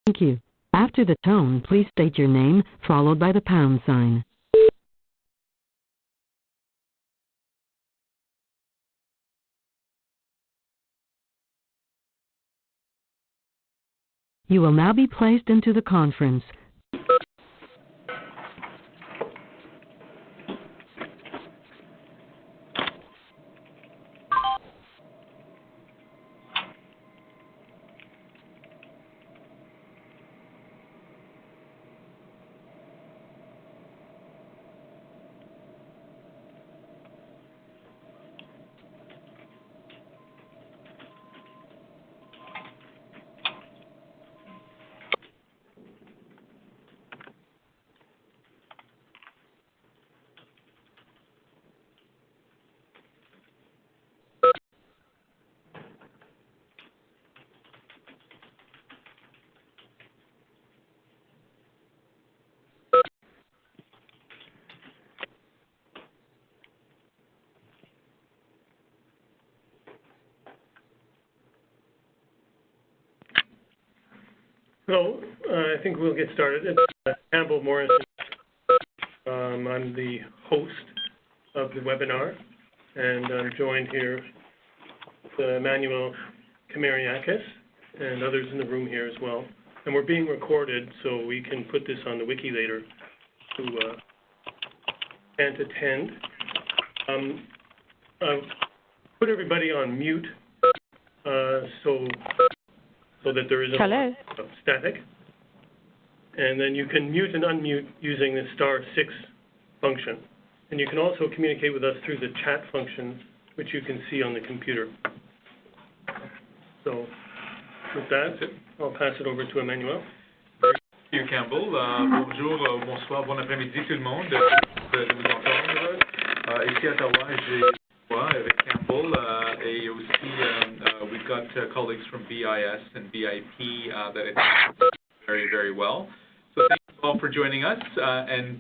Thank you. After the tone, please state your name, followed by the pound sign. You will now be placed into the conference. So I think we'll get started. It's Campbell Morrison. I'm the host of the webinar, and I'm joined here with Emmanuel Kamariakis and others in the room here as well. And we're being recorded, so we can put this on the wiki later who can't attend. Put everybody on mute so that there isn't static. And then you can mute and unmute using the *6 function. And you can also communicate with us through the chat function, which you can see on the computer. So with that, I'll pass it over to Emmanuel. Monsieur Campbell, bonjour, bonsoir, bon après-midi tout le monde, de nous entendre. Ici à Ottawa, j'ai avec Campbell, et aussi we've got colleagues from BIS and BIP that I think very, very well. So thank you all for joining us and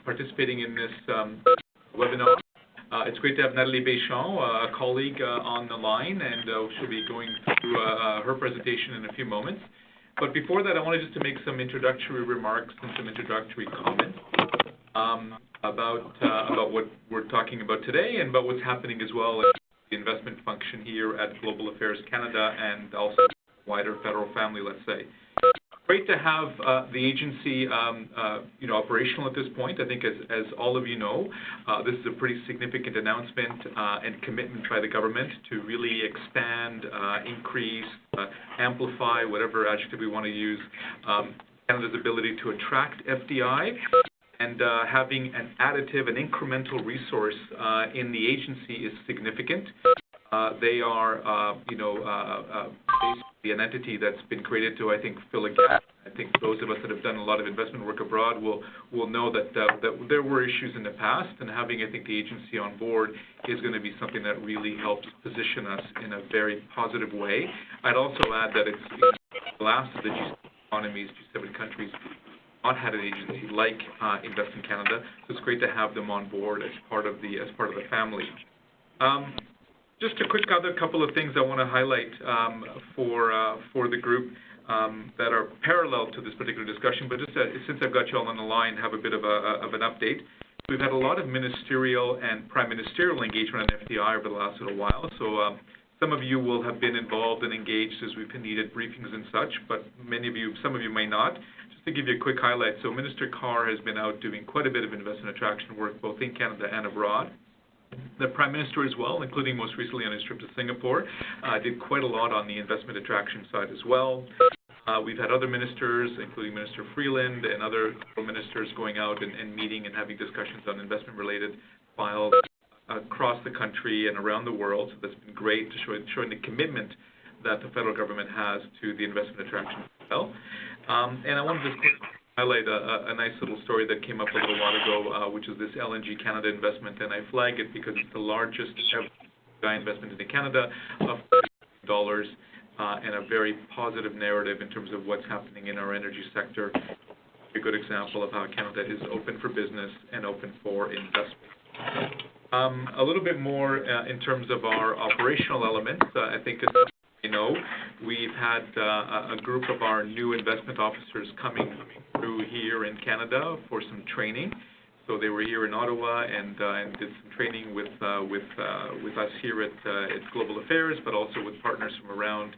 participating in this webinar. It's great to have Nathalie Béchamp, a colleague on the line, and she'll be going through her presentation in a few moments. But before that, I wanted just to make some introductory remarks and some introductory comments about what we're talking about today and about what's happening as well in the investment function here at Global Affairs Canada and also wider federal family, let's say. Great to have the agency operational at this point. I think as all of you know, this is a pretty significant announcement and commitment by the government to really expand, increase, amplify, whatever adjective we want to use, Canada's ability to attract FDI. And having an additive, an incremental resource in the agency is significant. They are, basically an entity that's been created to, I think, fill a gap. I think those of us that have done a lot of investment work abroad will know that there were issues in the past, and having, I think, the agency on board is going to be something that really helps position us in a very positive way. I'd also add that it's the last of the G7 economies, G7 countries, not had an agency like Invest in Canada, so it's great to have them on board as part of the family. Just a quick other couple of things I want to highlight for the group that are parallel to this particular discussion, but just since I've got you all on the line, have a bit of an update. We've had a lot of ministerial and prime ministerial engagement on FDI over the last little while, so some of you will have been involved and engaged as we've needed briefings and such, but some of you may not. To give you a quick highlight, so Minister Carr has been out doing quite a bit of investment attraction work both in Canada and abroad. The Prime Minister as well, including most recently on his trip to Singapore, did quite a lot on the investment attraction side as well. We've had other ministers, including Minister Freeland and other ministers going out and meeting and having discussions on investment-related files across the country and around the world. So that's been great, showing the commitment that the federal government has to the investment attraction as well. And I wanted to just highlight a nice little story that came up a little while ago, which is this LNG Canada investment, and I flag it because it's the largest ever investment into Canada of $1 and a very positive narrative in terms of what's happening in our energy sector. A good example of how Canada is open for business and open for investment. A little bit more in terms of our operational elements. I think as you know, we've had a group of our new investment officers coming through here in Canada for some training. So they were here in Ottawa and did some training with us here at Global Affairs, but also with partners from around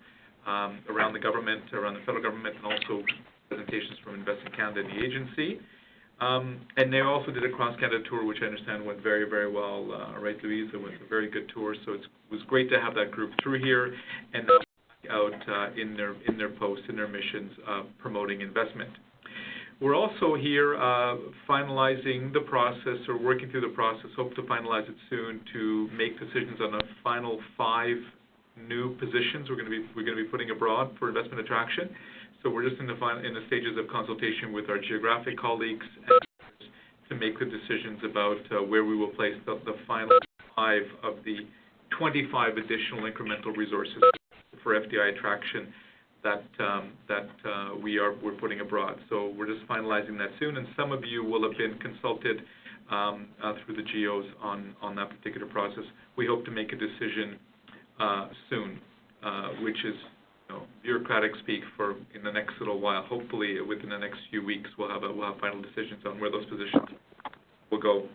the government, around the federal government, and also presentations from Invest in Canada and the agency. And they also did a cross-Canada tour, which I understand went very, very well. Right, Louise? It was a very good tour. So it was great to have that group through here and out in their posts, in their missions, promoting investment. We're also here finalizing the process, or working through the process, hope to finalize it soon, to make decisions on the final 5 new positions we're going to be putting abroad for investment attraction. So we're just in the stages of consultation with our geographic colleagues to make the decisions about where we will place the final 5 of the 25 additional incremental resources for FDI attraction that we're putting abroad. So we're just finalizing that soon, and some of you will have been consulted through the GOs on that particular process. We hope to make a decision soon, which is bureaucratic speak for in the next little while. Hopefully, within the next few weeks, we'll have final decisions on where those positions will go.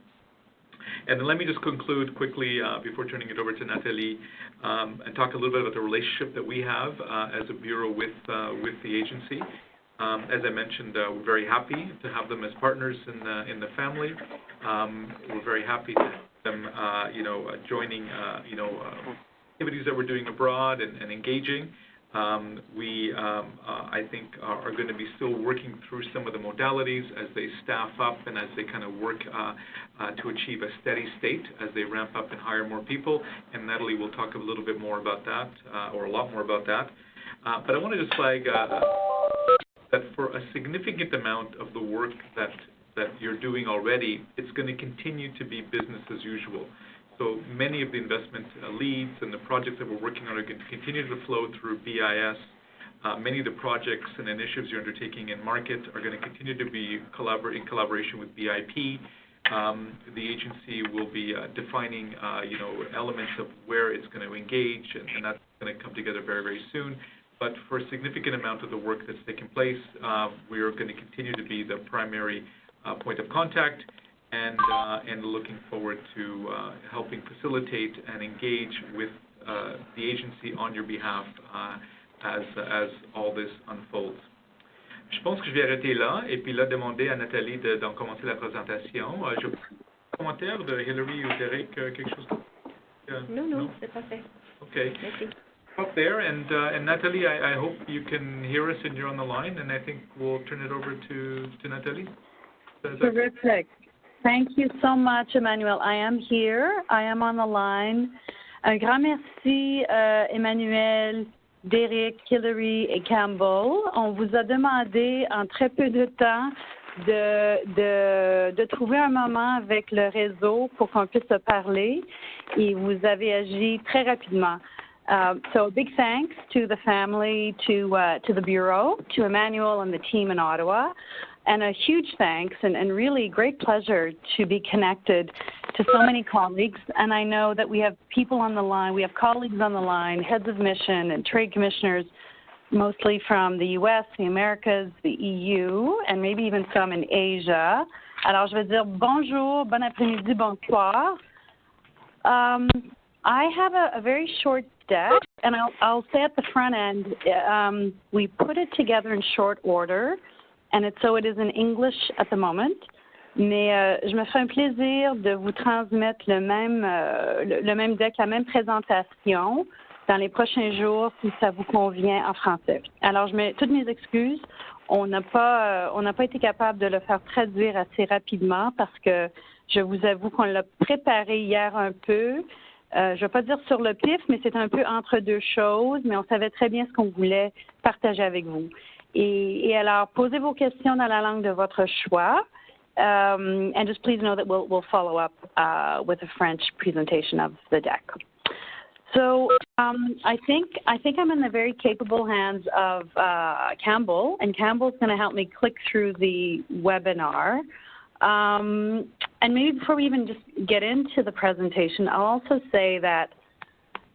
And then let me just conclude quickly before turning it over to Nathalie and talk a little bit about the relationship that we have as a bureau with the agency. As I mentioned, we're very happy to have them as partners in the family. We're very happy to have them, joining, activities that we're doing abroad and engaging. We, I think, are going to be still working through some of the modalities as they staff up and as they kind of work to achieve a steady state as they ramp up and hire more people. And Nathalie will talk a little bit more about that, or a lot more about that. But I want to just flag that for a significant amount of the work that you're doing already, it's going to continue to be business as usual. So many of the investment leads and the projects that we're working on are going to continue to flow through BIS. Many of the projects and initiatives you're undertaking in market are going to continue to be in collaboration with BIP. The agency will be defining, elements of where it's going to engage, and that's going to come together very, very soon. But for a significant amount of the work that's taking place, we are going to continue to be the primary point of contact. And looking forward to helping facilitate and engage with the agency on your behalf as all this unfolds. Je pense que je vais arrêter là et puis là demander à Nathalie d'en commencer la présentation. Je commentaire de Hillary ou Derek, quelque chose? Non, c'est parfait. Okay. Merci. Up there, and Nathalie, I hope you can hear us and you're on the line, and I think we'll turn it over to Nathalie. Terrific. Thank you so much, Emmanuel. I am here. I am on the line. Un grand merci, Emmanuel, Derek, Hillary et Campbell. On vous a demandé en très peu de temps de trouver un moment avec le réseau pour qu'on puisse se parler, et vous avez agi très rapidement. So big thanks to the family, to the Bureau, to Emmanuel and the team in Ottawa. And a huge thanks and really great pleasure to be connected to so many colleagues. And I know that we have people on the line, we have colleagues on the line, heads of mission and trade commissioners, mostly from the U.S., the Americas, the EU, and maybe even some in Asia. Alors, je vais dire bonjour, bon après-midi, bonsoir. I have a very short deck, and I'll say at the front end, we put it together in short order. And so it is in English at the moment, mais je me ferai un plaisir de vous transmettre le même deck, la même présentation dans les prochains jours si ça vous convient en français. Alors, je mets toutes mes excuses. On n'a pas été capable de le faire traduire assez rapidement parce que je vous avoue qu'on l'a préparé hier un peu. Je ne vais pas dire sur le pif, mais c'est un peu entre deux choses, mais on savait très bien ce qu'on voulait partager avec vous. Et alors, posez vos questions dans la langue de votre choix. And just please know that we'll follow up with a French presentation of the deck. So I think I'm in the very capable hands of Campbell, and Campbell's going to help me click through the webinar. And maybe before we even just get into the presentation, I'll also say that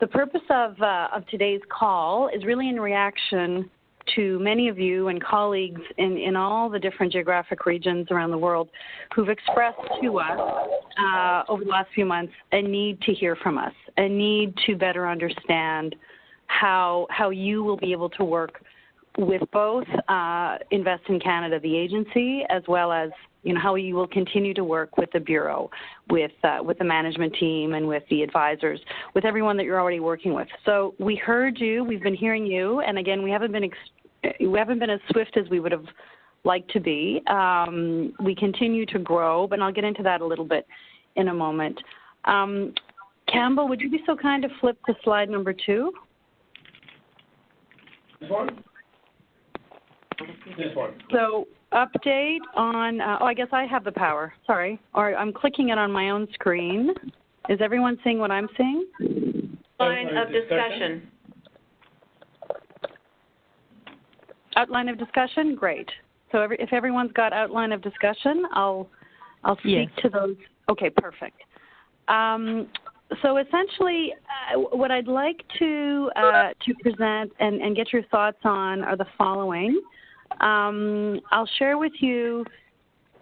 the purpose of today's call is really in reaction to many of you and colleagues in all the different geographic regions around the world who've expressed to us over the last few months a need to hear from us, a need to better understand how you will be able to work with both Invest in Canada, the agency, as well as how you will continue to work with the Bureau, with the management team and with the advisors, with everyone that you're already working with. So we heard you, we've been hearing you, and again, we haven't been as swift as we would have liked to be. We continue to grow, but I'll get into that a little bit in a moment. Campbell, would you be so kind to flip to slide number 2? This one? This one. So update on, I guess I have the power, sorry. Or I'm clicking it on my own screen. Is everyone seeing what I'm seeing? Line of discussion. Outline of discussion? Great. So if everyone's got outline of discussion, I'll speak to those. Okay, perfect. So essentially, what I'd like to present and get your thoughts on are the following. I'll share with you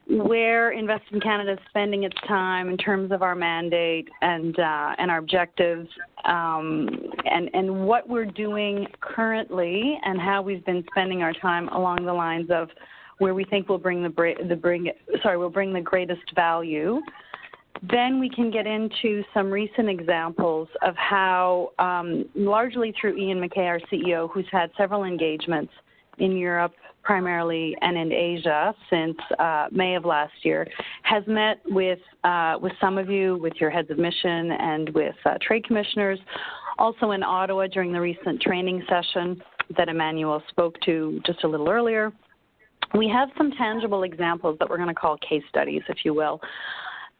where Invest in Canada is spending its time in terms of our mandate and our objectives, and what we're doing currently, and how we've been spending our time along the lines of where we think we'll bring the greatest value. Then we can get into some recent examples of how, largely through Ian MacKay, our CEO, who's had several engagements in Europe primarily and in Asia since May of last year, has met with some of you, with your heads of mission and with trade commissioners, also in Ottawa during the recent training session that Emmanuel spoke to just a little earlier. We have some tangible examples that we're going to call case studies, if you will,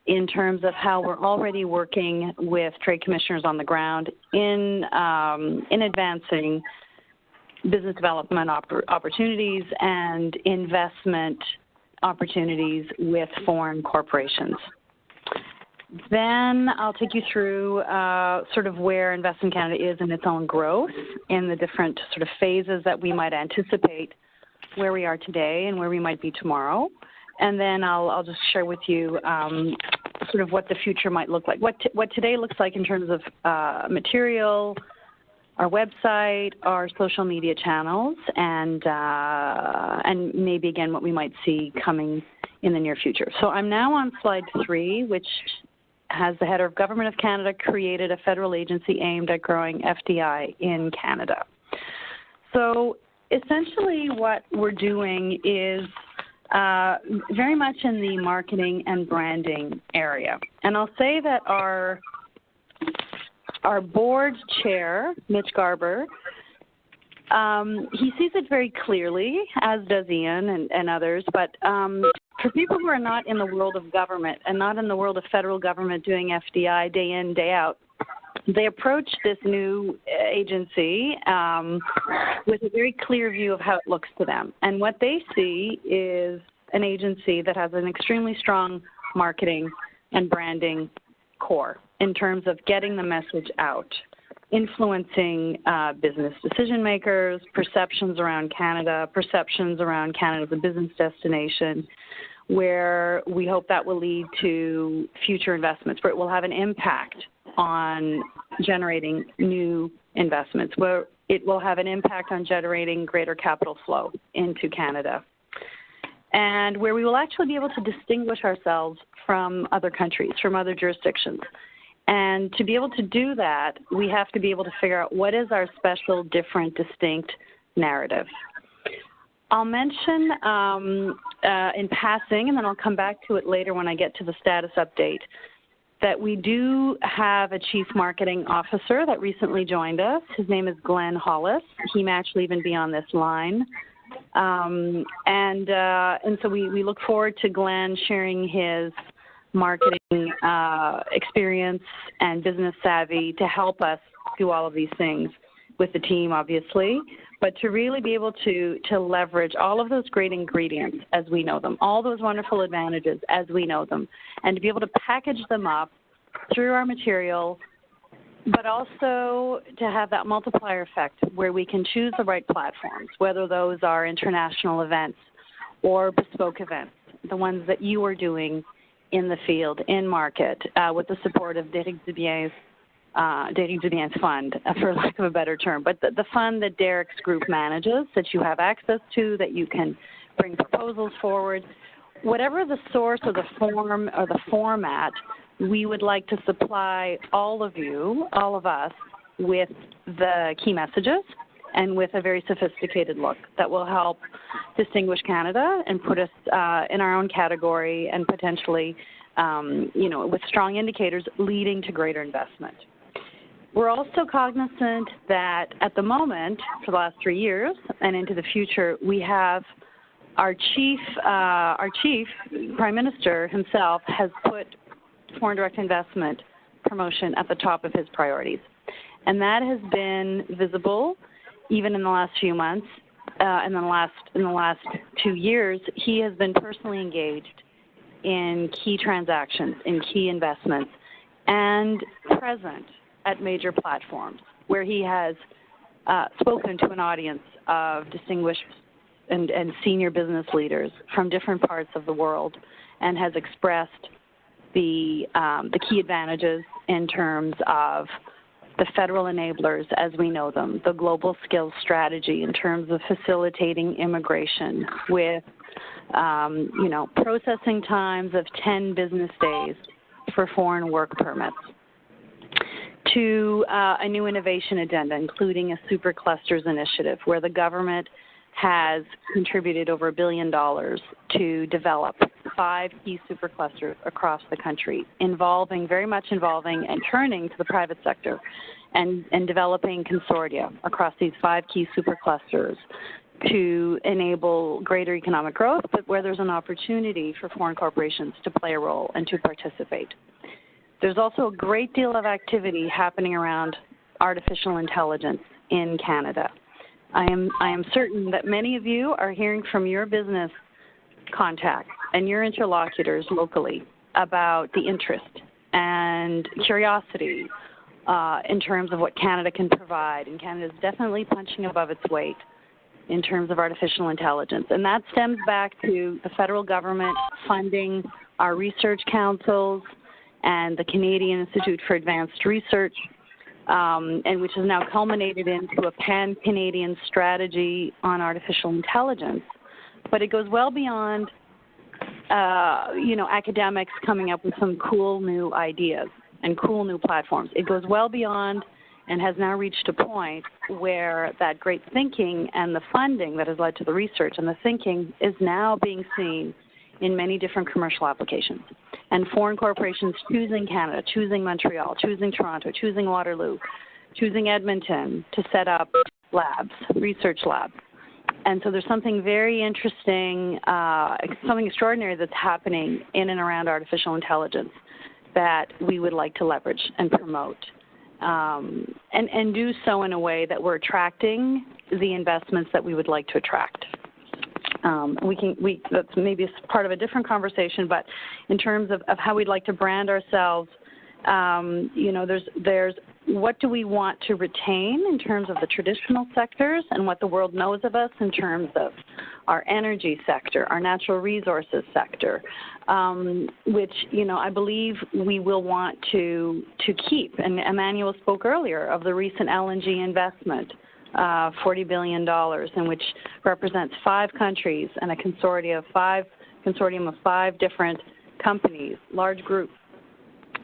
in terms of how we're already working with trade commissioners on the ground in advancing business development opportunities and investment opportunities with foreign corporations. Then I'll take you through sort of where Invest in Canada is in its own growth in the different sort of phases that we might anticipate where we are today and where we might be tomorrow. And then I'll just share with you sort of what the future might look like, what today looks like in terms of material, our website, our social media channels, and maybe again what we might see coming in the near future. So I'm now on slide 3, which has the header of Government of Canada created a federal agency aimed at growing FDI in Canada. So essentially what we're doing is very much in the marketing and branding area. And I'll say that our board chair, Mitch Garber, he sees it very clearly, as does Ian and others, but for people who are not in the world of government and not in the world of federal government doing FDI day in, day out, they approach this new agency with a very clear view of how it looks to them. And what they see is an agency that has an extremely strong marketing and branding core in terms of getting the message out, influencing business decision makers, perceptions around Canada, perceptions around Canada as a business destination, where we hope that will lead to future investments, where it will have an impact on generating new investments, where it will have an impact on generating greater capital flow into Canada, and where we will actually be able to distinguish ourselves from other countries, from other jurisdictions. And to be able to do that, we have to be able to figure out what is our special, different, distinct narrative. I'll mention in passing, and then I'll come back to it later when I get to the status update, that we do have a Chief Marketing Officer that recently joined us. His name is Glenn Hollis. He may actually even be on this line. And so we look forward to Glenn sharing his marketing experience and business savvy to help us do all of these things with the team, obviously, but to really be able to leverage all of those great ingredients as we know them, all those wonderful advantages as we know them, and to be able to package them up through our material but also to have that multiplier effect where we can choose the right platforms, whether those are international events or bespoke events, the ones that you are doing in the field, in market, with the support of Derek Dubien's fund, for lack of a better term. But the fund that Derek's group manages, that you have access to, that you can bring proposals forward, whatever the source or the form or the format, we would like to supply all of you, all of us, with the key messages and with a very sophisticated look that will help distinguish Canada and put us in our own category and potentially, with strong indicators leading to greater investment. We're also cognizant that at the moment, for the last 3 years and into the future, we have our chief Prime Minister himself has put foreign direct investment promotion at the top of his priorities. And that has been visible even in the last few months. In the last 2 years, he has been personally engaged in key transactions, in key investments, and present at major platforms where he has spoken to an audience of distinguished and senior business leaders from different parts of the world and has expressed the key advantages in terms of the federal enablers as we know them, the global skills strategy in terms of facilitating immigration with, processing times of 10 business days for foreign work permits, to a new innovation agenda, including a superclusters initiative where the government has contributed over $1 billion to develop 5 key superclusters across the country, very much involving and turning to the private sector and developing consortia across these 5 key superclusters to enable greater economic growth, but where there's an opportunity for foreign corporations to play a role and to participate. There's also a great deal of activity happening around artificial intelligence in Canada. I am certain that many of you are hearing from your business contacts and your interlocutors locally about the interest and curiosity in terms of what Canada can provide. And Canada is definitely punching above its weight in terms of artificial intelligence. And that stems back to the federal government funding our research councils and the Canadian Institute for Advanced Research, and which has now culminated into a pan-Canadian strategy on artificial intelligence. But it goes well beyond, academics coming up with some cool new ideas and cool new platforms. It goes well beyond and has now reached a point where that great thinking and the funding that has led to the research and the thinking is now being seen in many different commercial applications. And foreign corporations choosing Canada, choosing Montreal, choosing Toronto, choosing Waterloo, choosing Edmonton to set up labs, research labs. And so there's something very interesting, something extraordinary that's happening in and around artificial intelligence that we would like to leverage and promote. And do so in a way that we're attracting the investments that we would like to attract. That's maybe part of a different conversation, but in terms of how we'd like to brand ourselves, there's what do we want to retain in terms of the traditional sectors and what the world knows of us in terms of our energy sector, our natural resources sector, which, I believe we will want to keep. And Emmanuel spoke earlier of the recent LNG investment, $40 billion, in which represents 5 countries and a consortium of 5 different companies, large groups.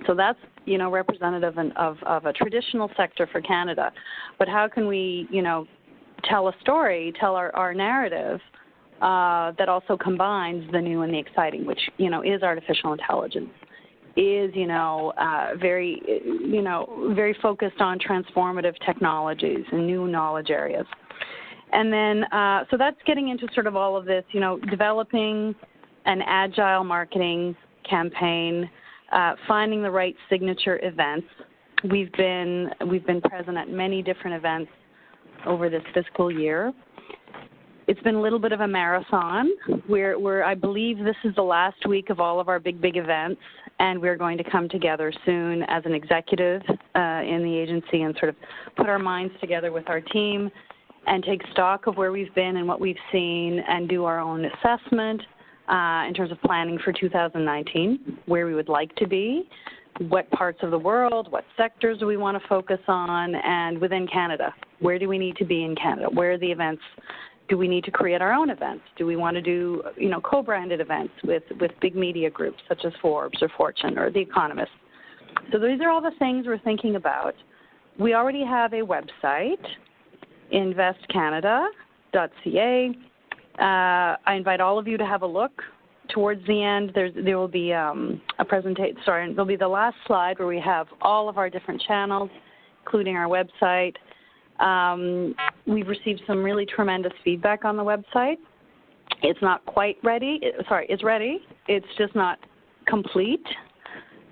So that's, representative of a traditional sector for Canada. But how can we, tell a story, tell our narrative that also combines the new and the exciting, which, is artificial intelligence, is, very focused on transformative technologies and new knowledge areas. And then, so that's getting into sort of all of this, developing an agile marketing campaign, finding the right signature events. We've been present at many different events over this fiscal year. It's been a little bit of a marathon. I believe this is the last week of all of our big events, and we're going to come together soon as an executive in the agency and sort of put our minds together with our team and take stock of where we've been and what we've seen and do our own assessment in terms of planning for 2019, where we would like to be, what parts of the world, what sectors do we want to focus on, and within Canada, where do we need to be in Canada? Where are the events? Do we need to create our own events? Do we want to do, co-branded events with big media groups such as Forbes or Fortune or The Economist? So these are all the things we're thinking about. We already have a website, investcanada.ca. I invite all of you to have a look. Towards the end, there will be a presentation. Sorry, there'll be the last slide where we have all of our different channels, including our website. We've received some really tremendous feedback on the website. It's not quite ready. It's ready. It's just not complete.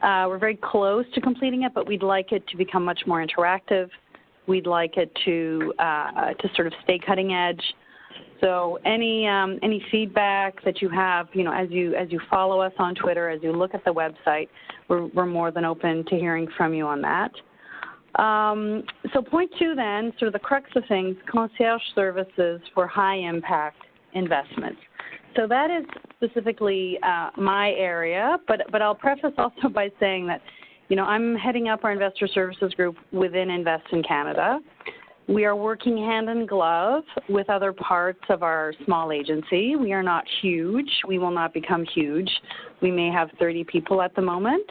We're very close to completing it, but we'd like it to become much more interactive. We'd like it to sort of stay cutting edge. So any feedback that you have, as you follow us on Twitter, as you look at the website, we're more than open to hearing from you on that. So point 2 then, sort of the crux of things, concierge services for high-impact investments. So that is specifically my area, but I'll preface also by saying that, I'm heading up our investor services group within Invest in Canada. We are working hand in glove with other parts of our small agency. We are not huge. We will not become huge. We may have 30 people at the moment.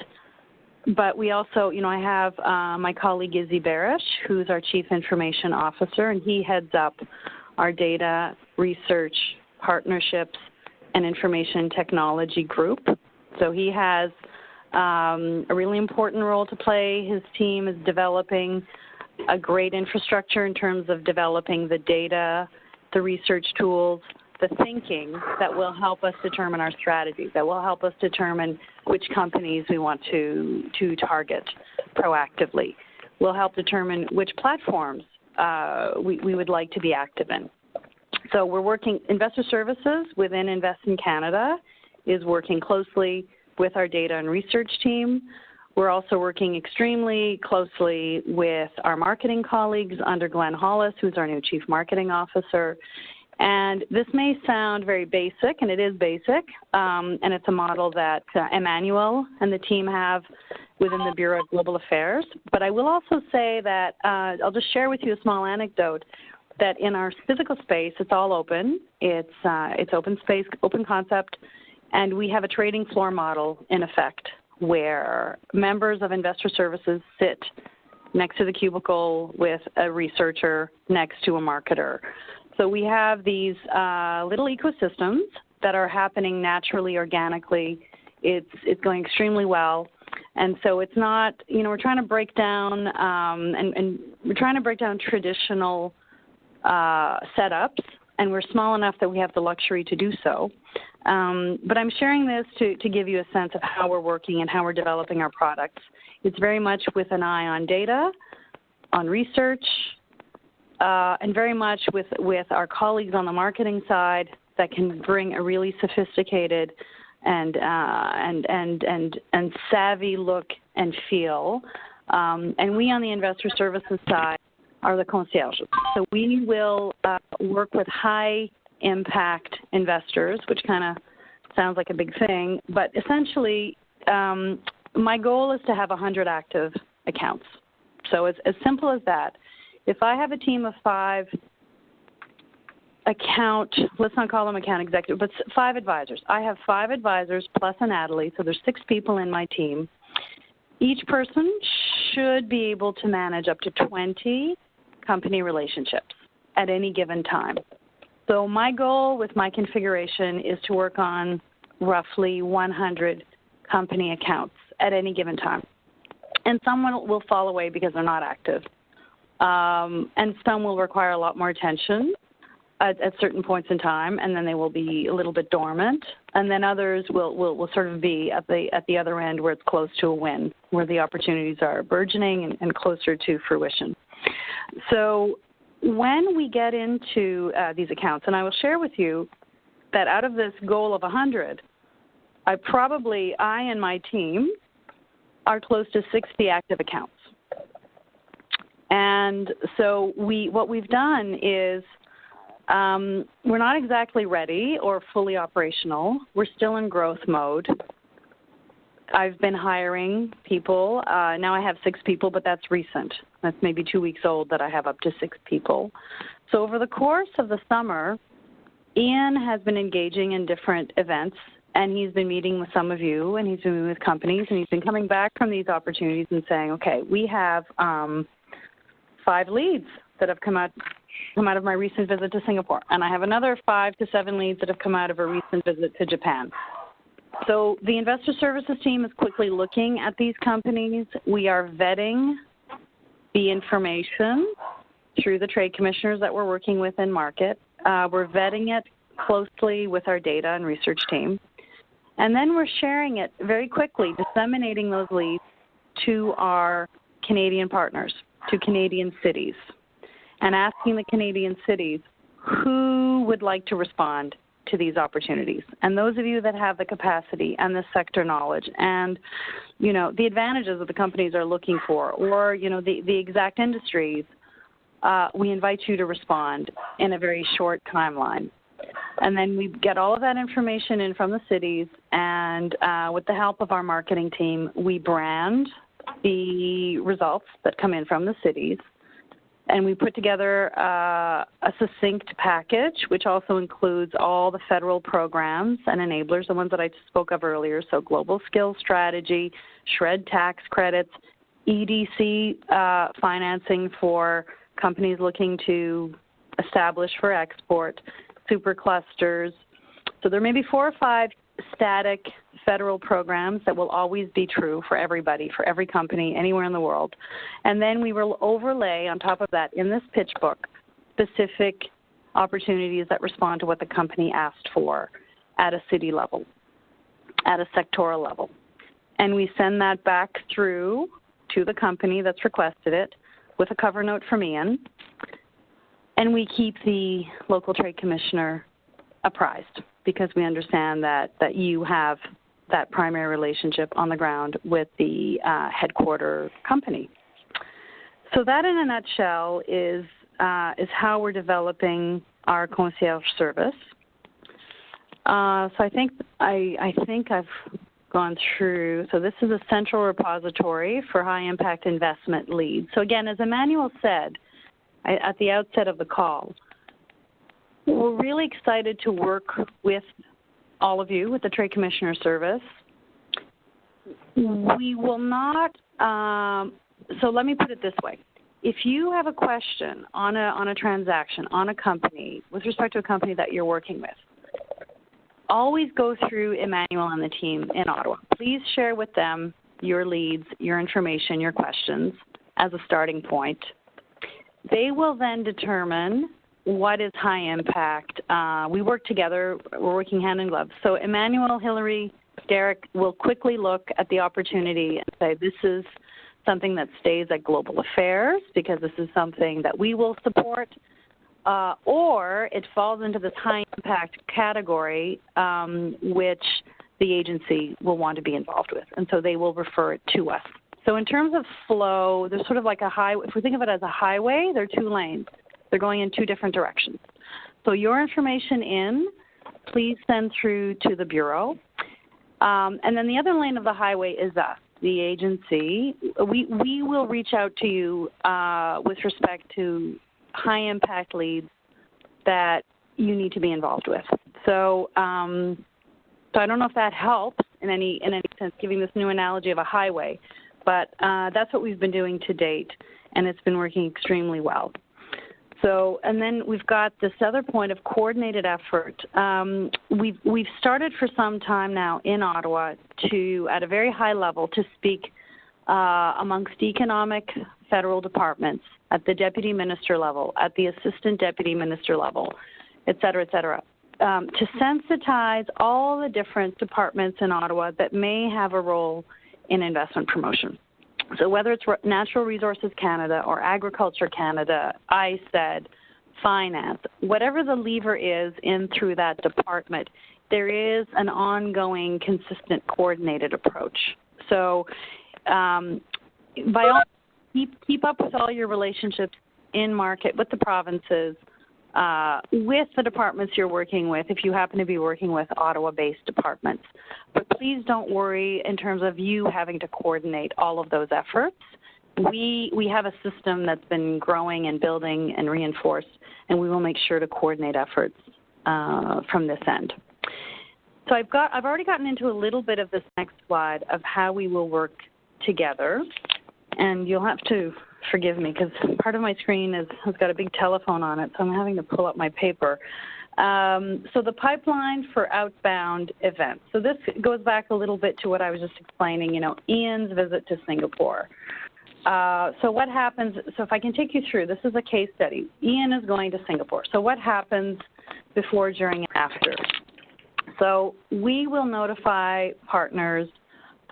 But we also, I have my colleague Izzy Barish, who's our Chief Information Officer, and he heads up our data, research, partnerships, and information technology group. So he has a really important role to play. His team is developing a great infrastructure in terms of developing the data, the research tools, the thinking that will help us determine our strategies, that will help us determine which companies we want to target proactively, will help determine which platforms we would like to be active in. So we're working, Investor Services within Invest in Canada is working closely with our data and research team. We're also working extremely closely with our marketing colleagues under Glenn Hollis, who's our new Chief Marketing Officer. And this may sound very basic, and it is basic, and it's a model that Emmanuel and the team have within the Bureau of Global Affairs. But I will also say that I'll just share with you a small anecdote that in our physical space, it's all open. It's open space, open concept, and we have a trading floor model in effect where members of Investor Services sit next to the cubicle with a researcher next to a marketer. So we have these little ecosystems that are happening naturally, organically. It's going extremely well. And so it's not, we're trying to break down and we're trying to break down traditional setups, and we're small enough that we have the luxury to do so. But I'm sharing this to give you a sense of how we're working and how we're developing our products. It's very much with an eye on data, on research, and very much with our colleagues on the marketing side that can bring a really sophisticated and savvy look and feel. And we on the investor services side are the concierges. So we will work with high impact investors, which kind of sounds like a big thing, but essentially my goal is to have 100 active accounts. So it's as simple as that. If I have a team of 5 let's not call them account executive, but 5 advisors. I have 5 advisors plus an Adelaide, so there's 6 people in my team. Each person should be able to manage up to 20 company relationships at any given time. So my goal with my configuration is to work on roughly 100 company accounts at any given time. And some will fall away because they're not active. And some will require a lot more attention at certain points in time, and then they will be a little bit dormant. And then others will sort of be at the other end where it's close to a win, where the opportunities are burgeoning and closer to fruition. So when we get into these accounts, and I will share with you that out of this goal of 100, I and my team are close to 60 active accounts. And so what we've done is we're not exactly ready or fully operational. We're still in growth mode. I've been hiring people. Now I have 6 people, but that's recent. That's maybe 2 weeks old that I have up to 6 people. So over the course of the summer, Ian has been engaging in different events, and he's been meeting with some of you, and he's been meeting with companies, and he's been coming back from these opportunities and saying, okay, we have 5 leads that have come out of my recent visit to Singapore, and I have another 5 to 7 leads that have come out of a recent visit to Japan. So the investor services team is quickly looking at these companies. We are vetting the information through the trade commissioners that we're working with in market. We're vetting it closely with our data and research team. And then we're sharing it very quickly, disseminating those leads to our Canadian partners, to Canadian cities, and asking the Canadian cities who would like to respond to these opportunities. And those of you that have the capacity and the sector knowledge and, the advantages that the companies are looking for, or, the exact industries, we invite you to respond in a very short timeline. And then we get all of that information in from the cities, and with the help of our marketing team, we brand the results that come in from the cities. And we put together a succinct package, which also includes all the federal programs and enablers, the ones that I spoke of earlier, so Global Skills Strategy, SHRED tax credits, EDC financing for companies looking to establish for export, super clusters. So there may be 4 or 5 static federal programs that will always be true for everybody, for every company, anywhere in the world. And then we will overlay on top of that in this pitch book specific opportunities that respond to what the company asked for at a city level, at a sectoral level. And we send that back through to the company that's requested it with a cover note from Ian. And we keep the local trade commissioner apprised, because we understand that you have that primary relationship on the ground with the headquarter company. So that, in a nutshell, is how we're developing our concierge service. So I think I've gone through. So this is a central repository for high-impact investment leads. So again, as Emmanuel said at the outset of the call, we're really excited to work with all of you, with the Trade Commissioner Service. We will not, so let me put it this way. If you have a question on a transaction, on a company, with respect to a company that you're working with, always go through Emmanuel and the team in Ottawa. Please share with them your leads, your information, your questions as a starting point. They will then determine what is high impact. We work together. We're working hand in glove. So Emmanuel, Hillary, Derek will quickly look at the opportunity and say, this is something that stays at Global Affairs because this is something that we will support, or it falls into this high impact category, which the agency will want to be involved with. And so they will refer it to us. So in terms of flow, there's sort of like a highway. If we think of it as a highway, there are 2 lanes. They're going in 2 different directions. So your information in, please send through to the Bureau. And then the other lane of the highway is us, the agency. We will reach out to you with respect to high-impact leads that you need to be involved with. So so I don't know if that helps in any sense, giving this new analogy of a highway. But that's what we've been doing to date, and it's been working extremely well. So, and then we've got this other point of coordinated effort. We've started for some time now in Ottawa to, at a very high level, to speak amongst economic federal departments at the deputy minister level, at the assistant deputy minister level, et cetera, to sensitize all the different departments in Ottawa that may have a role in investment promotion. So whether it's Natural Resources Canada or Agriculture Canada, ISED, Finance, whatever the lever is in through that department, there is an ongoing, consistent, coordinated approach. So by all, keep up with all your relationships in market with the provinces, with the departments you're working with, if you happen to be working with Ottawa-based departments. But please don't worry in terms of you having to coordinate all of those efforts. We have a system that's been growing and building and reinforced, and we will make sure to coordinate efforts from this end. So I've already gotten into a little bit of this next slide of how we will work together, and you'll have to forgive me because part of my screen has got a big telephone on it, so I'm having to pull up my paper. So the pipeline for outbound events. So this goes back a little bit to what I was just explaining, Ian's visit to Singapore. So what happens, so if I can take you through, this is a case study. Ian is going to Singapore. So what happens before, during, and after? So we will notify partners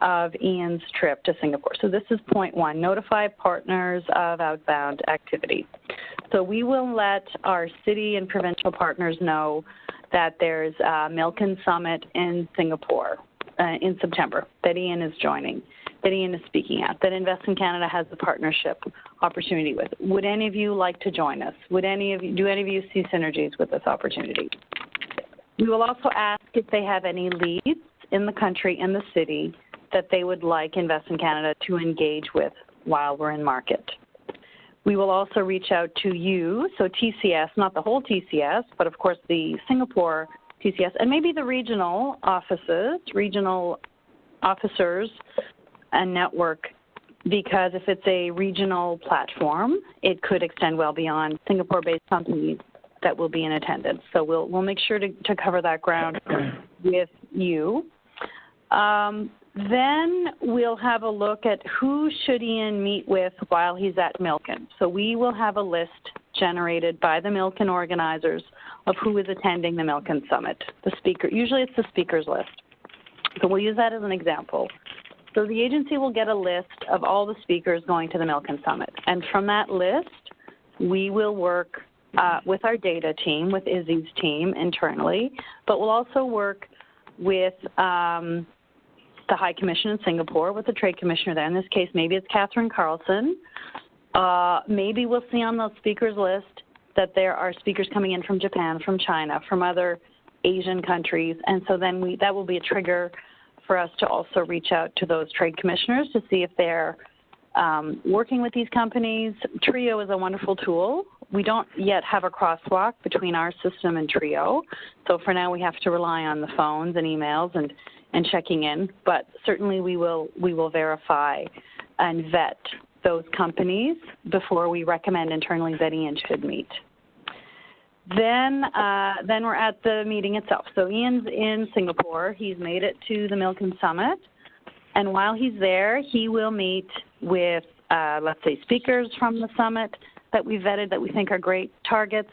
of Ian's trip to Singapore. So this is point one, notify partners of outbound activity. So we will let our city and provincial partners know that there's a Milken Summit in Singapore in September that Ian is joining, that Ian is speaking at, that Invest in Canada has a partnership opportunity with. Would any of you like to join us? Do any of you see synergies with this opportunity? We will also ask if they have any leads in the country and the city that they would like Invest in Canada to engage with while we're in market. We will also reach out to you, so TCS, not the whole TCS, but of course the Singapore TCS, and maybe the regional offices, regional officers and network, because if it's a regional platform, it could extend well beyond Singapore-based companies that will be in attendance. So we'll make sure to cover that ground with you. Then we'll have a look at who should Ian meet with while he's at Milken. So we will have a list generated by the Milken organizers of who is attending the Milken Summit. The speaker, usually it's the speakers list. So we'll use that as an example. So the agency will get a list of all the speakers going to the Milken Summit. And from that list, we will work with our data team, with Izzy's team internally, but we'll also work with the High Commission in Singapore, with the Trade Commissioner there. In this case, maybe it's Catherine Carlson. Maybe we'll see on the speakers list that there are speakers coming in from Japan, from China, from other Asian countries, and so then that will be a trigger for us to also reach out to those trade commissioners to see if they're working with these companies. Trio is a wonderful tool. We don't yet have a crosswalk between our system and Trio, so for now we have to rely on the phones and emails and checking in, but certainly we will verify and vet those companies before we recommend internally that Ian should meet. Then we're at the meeting itself. So Ian's in Singapore. He's made it to the Milken Summit, and while he's there, he will meet with, let's say, speakers from the summit that we vetted that we think are great targets,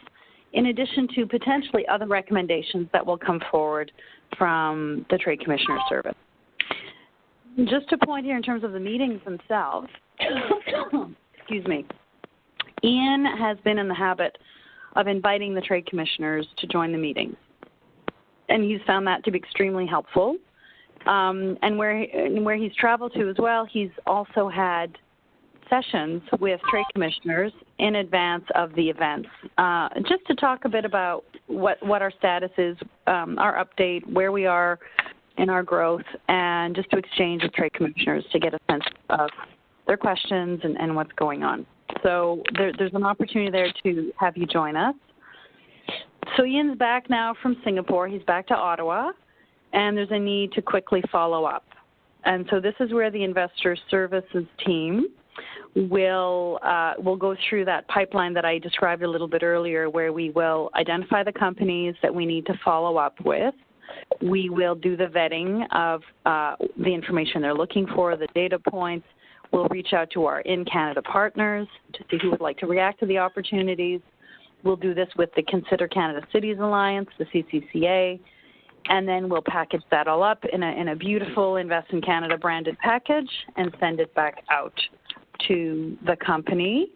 in addition to potentially other recommendations that will come forward from the Trade Commissioner Service. Just a point here in terms of the meetings themselves, excuse me, Ian has been in the habit of inviting the Trade Commissioners to join the meetings, and he's found that to be extremely helpful. And where he's traveled to as well, he's also had sessions with trade commissioners in advance of the events, just to talk a bit about what our status is, our update, where we are in our growth, and just to exchange with trade commissioners to get a sense of their questions and what's going on. So there's an opportunity there to have you join us. So Ian's back now from Singapore. He's back to Ottawa, and there's a need to quickly follow up. And so this is where the Investor Services team will go through that pipeline that I described a little bit earlier, where we will identify the companies that we need to follow up with. We will do the vetting of the information they're looking for, the data points. We'll reach out to our in-Canada partners to see who would like to react to the opportunities. We'll do this with the Consider Canada Cities Alliance, the CCCA, And then we'll package that all up in a beautiful Invest in Canada branded package and send it back out to the company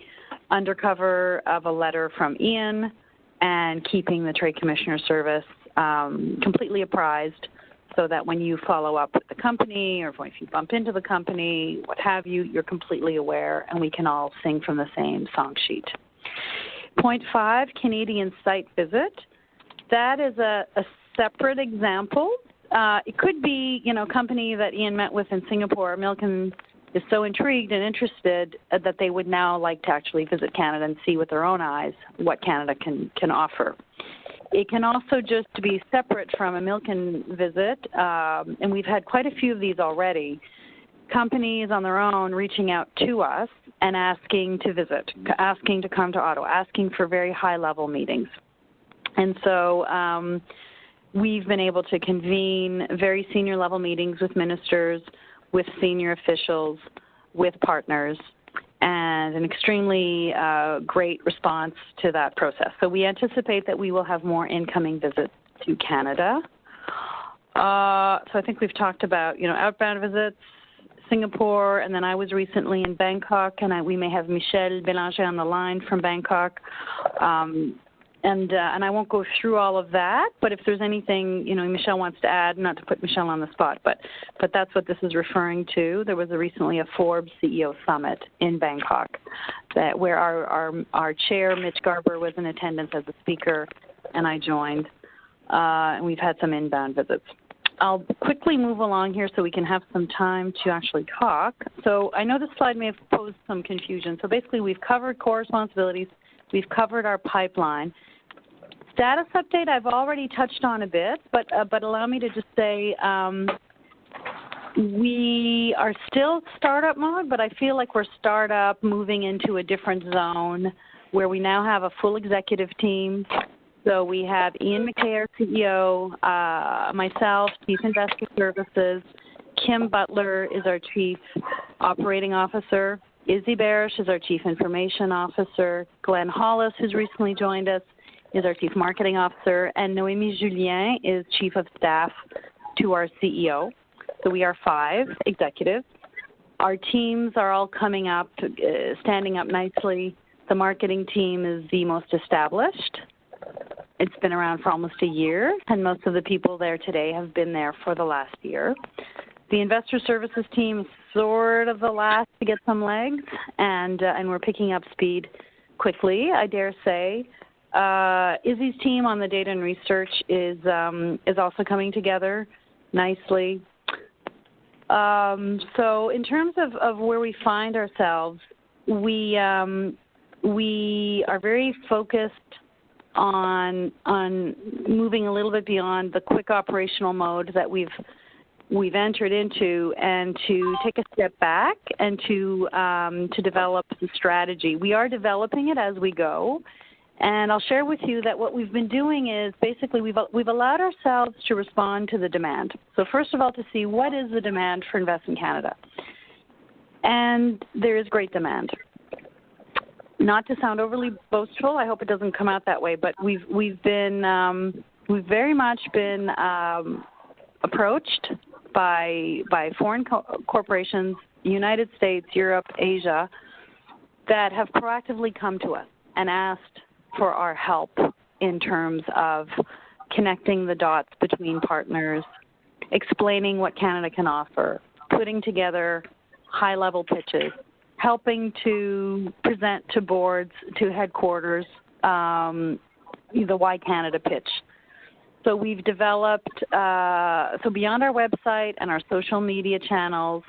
under cover of a letter from Ian and keeping the Trade Commissioner Service completely apprised so that when you follow up with the company or if you bump into the company, what have you, you're completely aware and we can all sing from the same song sheet. Point 5, Canadian site visit. That is a separate example. It could be, a company that Ian met with in Singapore. Milken is so intrigued and interested that they would now like to actually visit Canada and see with their own eyes what Canada can offer. It can also just be separate from a Milken visit, and we've had quite a few of these already. Companies on their own reaching out to us and asking to visit, asking to come to Ottawa, asking for very high-level meetings. And so we've been able to convene very senior-level meetings with ministers, with senior officials, with partners, and an extremely great response to that process. So we anticipate that we will have more incoming visits to Canada. So I think we've talked about, outbound visits, Singapore, and then I was recently in Bangkok, and we may have Michel Bélanger on the line from Bangkok. And I won't go through all of that, but if there's anything, Michelle wants to add, not to put Michelle on the spot, but that's what this is referring to. There was recently a Forbes CEO Summit in Bangkok where our chair, Mitch Garber, was in attendance as a speaker, and I joined. And we've had some inbound visits. I'll quickly move along here so we can have some time to actually talk. So I know this slide may have posed some confusion. So basically we've covered core responsibilities. We've covered our pipeline. Status update I've already touched on a bit, but allow me to just say we are still startup mode, but I feel like we're startup moving into a different zone where we now have a full executive team. So we have Ian McKay, our CEO, myself, Chief Investor Services, Kim Butler is our Chief Operating Officer, Izzy Barish is our Chief Information Officer, Glenn Hollis, who's recently joined us, is our Chief Marketing Officer, and Noémie Julien is Chief of Staff to our CEO. So we are 5 executives. Our teams are all coming up, standing up nicely. The marketing team is the most established. It's been around for almost a year, and most of the people there today have been there for the last year. The investor services team is sort of the last to get some legs, and we're picking up speed quickly, I dare say. Izzy's team on the data and research is also coming together nicely. So in terms of where we find ourselves, we are very focused on moving a little bit beyond the quick operational mode that we've entered into, and to take a step back and to develop the strategy. We are developing it as we go, and I'll share with you that what we've been doing is basically we've allowed ourselves to respond to the demand. So first of all, to see what is the demand for Invest in Canada, and there is great demand. Not to sound overly boastful, I hope it doesn't come out that way, but we've very much been approached by foreign corporations, United States, Europe, Asia, that have proactively come to us and asked for our help in terms of connecting the dots between partners, explaining what Canada can offer, putting together high-level pitches, helping to present to boards, to headquarters, the Why Canada pitch. So we've developed, so beyond our website and our social media channels,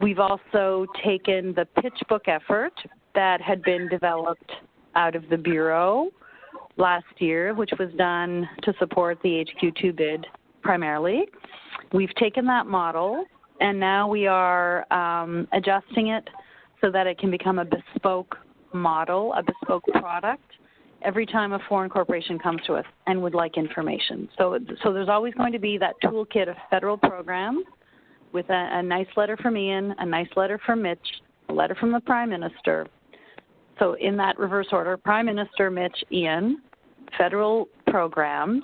we've also taken the pitch book effort that had been developed out of the Bureau last year, which was done to support the HQ2 bid primarily. We've taken that model, and now we are adjusting it so that it can become a bespoke model, a bespoke product, every time a foreign corporation comes to us and would like information. So there's always going to be that toolkit of federal programs with a nice letter from Ian, a nice letter from Mitch, a letter from the Prime Minister. So in that reverse order, Prime Minister, Mitch, Ian, federal programs,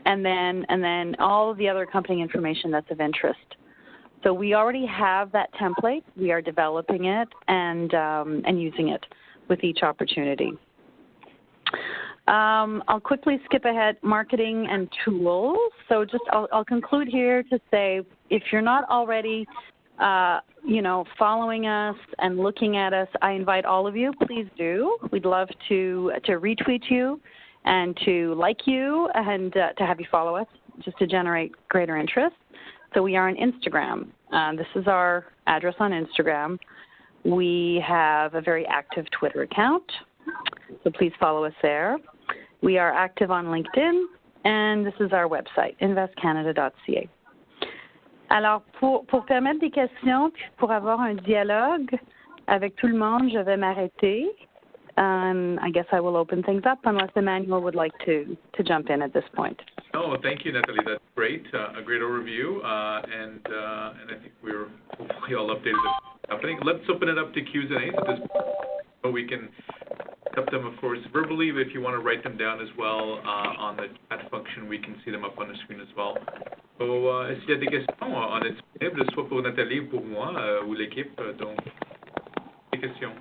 and then all of the other accompanying information that's of interest. So we already have that template. We are developing it and using it with each opportunity. I'll quickly skip ahead, marketing and tools. So I'll conclude here to say, if you're not already, following us and looking at us, I invite all of you, please do. We'd love to retweet you and to like you and to have you follow us, just to generate greater interest. So we are on Instagram. This is our address on Instagram. We have a very active Twitter account, so please follow us there. We are active on LinkedIn, and this is our website, investcanada.ca. Alors, pour permettre des questions, puis pour avoir un dialogue avec tout le monde, je vais m'arrêter. I guess I will open things up unless Emmanuel would like to jump in at this point. Oh, thank you, Nathalie. That's great. A great overview, and I think we're hopefully all updated. I think let's open it up to Q&A at this point. So we can accept them, of course, verbally. If you want to write them down as well on the chat function, we can see them up on the screen as well. So, s'il y a des questions, on est disponible, soit pour Nathalie ou pour moi ou l'équipe. Donc, des questions.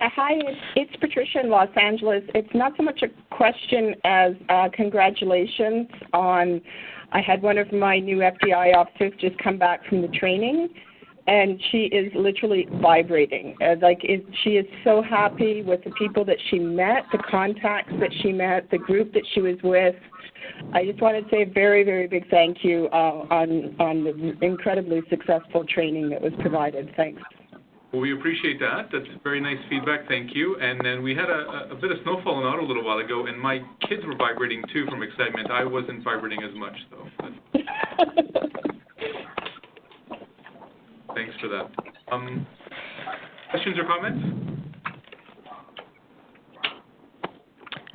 Hi, it's Patricia in Los Angeles. It's not so much a question as congratulations on, I had one of my new FBI officers just come back from the training, and she is literally vibrating. She is so happy with the people that she met, the contacts that she met, the group that she was with. I just want to say a very, very big thank you on the incredibly successful training that was provided. Thanks. Well, we appreciate that. That's very nice feedback. Thank you. And then we had a bit of snow falling out a little while ago, and my kids were vibrating too from excitement. I wasn't vibrating as much, though. Thanks for that. Questions or comments?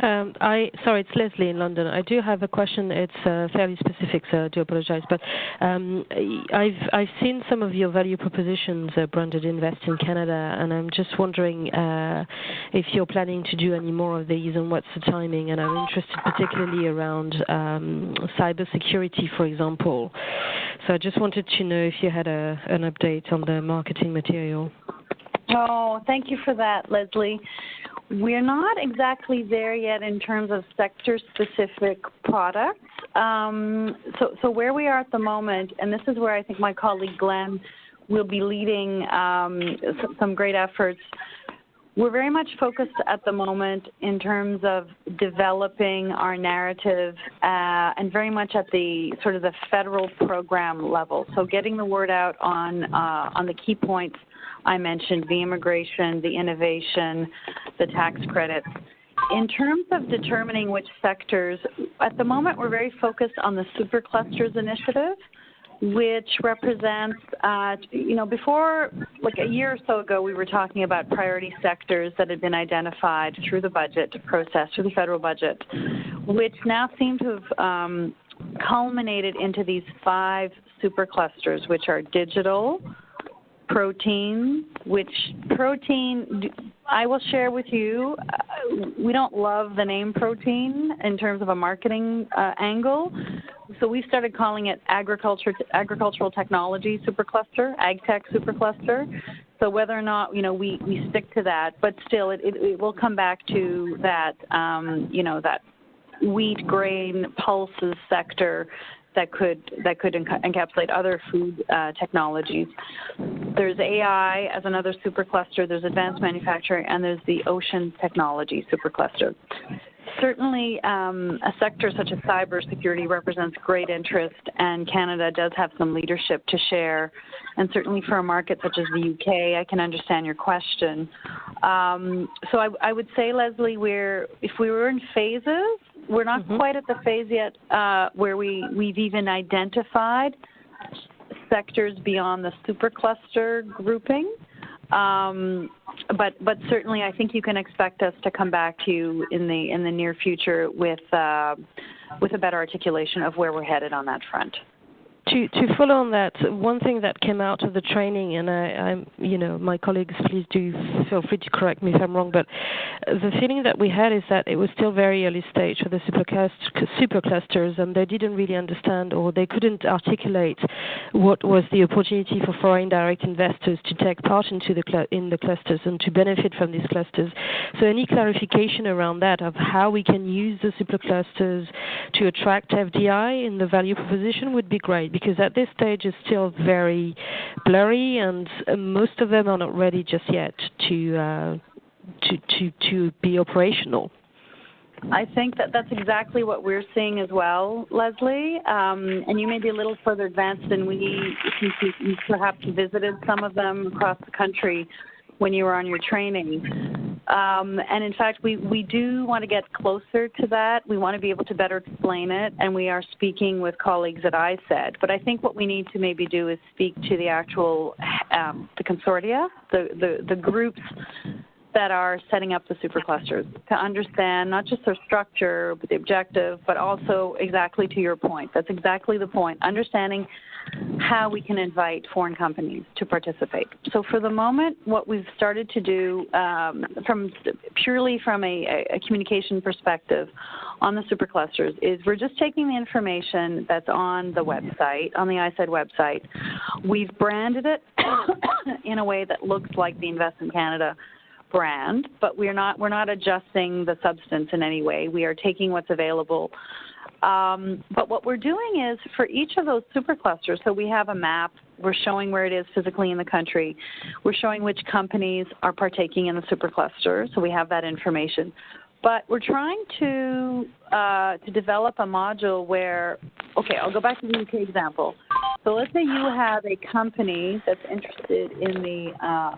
Sorry, it's Leslie in London. I do have a question. It's fairly specific, so I do apologize. But I've seen some of your value propositions branded Invest in Canada, and I'm just wondering if you're planning to do any more of these and what's the timing. And I'm interested particularly around cybersecurity, for example. So I just wanted to know if you had an update on the marketing material. Oh, thank you for that, Leslie. We're not exactly there yet in terms of sector-specific products. So where we are at the moment, and this is where I think my colleague Glenn will be leading some great efforts, we're very much focused at the moment in terms of developing our narrative and very much at the sort of the federal program level. So getting the word out on the key points I mentioned, the immigration, the innovation, the tax credits. In terms of determining which sectors, at the moment we're very focused on the Superclusters initiative, which represents, before, like a year or so ago, we were talking about priority sectors that had been identified through the budget process, through the federal budget, which now seem to have culminated into these 5 superclusters, which are digital, protein, I will share with you, we don't love the name protein in terms of a marketing angle, so we started calling it agricultural technology supercluster, AgTech supercluster. So whether or not, we stick to that, but still it will come back to that, that wheat, grain, pulses sector that could encapsulate other food technologies. There's AI as another supercluster, there's advanced manufacturing, and there's the ocean technology supercluster. Certainly, a sector such as cybersecurity represents great interest, and Canada does have some leadership to share. And certainly for a market such as the UK, I can understand your question. So I would say, Leslie, if we were in phases, we're not quite at the phase yet where we've even identified sectors beyond the supercluster grouping. But certainly, I think you can expect us to come back to you in the near future with a better articulation of where we're headed on that front. To follow on that, one thing that came out of the training, and my colleagues, please do feel free to correct me if I'm wrong, but the feeling that we had is that it was still very early stage for the superclusters, and they didn't really understand, or they couldn't articulate what was the opportunity for foreign direct investors to take part in the clusters and to benefit from these clusters. So any clarification around that of how we can use the superclusters to attract FDI in the value proposition would be great, because at this stage it's still very blurry, and most of them are not ready just yet to be operational. I think that's exactly what we're seeing as well, Leslie. And you may be a little further advanced than we, since you perhaps visited some of them across the country when you were on your training. And in fact, we do want to get closer to that. We want to be able to better explain it, and we are speaking with colleagues at ISED. But I think what we need to maybe do is speak to the actual, the consortia, the groups that are setting up the superclusters, to understand not just their structure, but the objective, but also exactly to your point. That's exactly the point, understanding how we can invite foreign companies to participate. So for the moment, what we've started to do purely from a communication perspective on the superclusters is we're just taking the information that's on the website, on the ISED website. We've branded it in a way that looks like the Invest in Canada brand, but we're not adjusting the substance in any way. We are taking what's available. But what we're doing is for each of those superclusters, so we have a map, we're showing where it is physically in the country, we're showing which companies are partaking in the supercluster, so we have that information. But we're trying to develop a module where, okay, I'll go back to the UK example. So let's say you have a company that's interested in the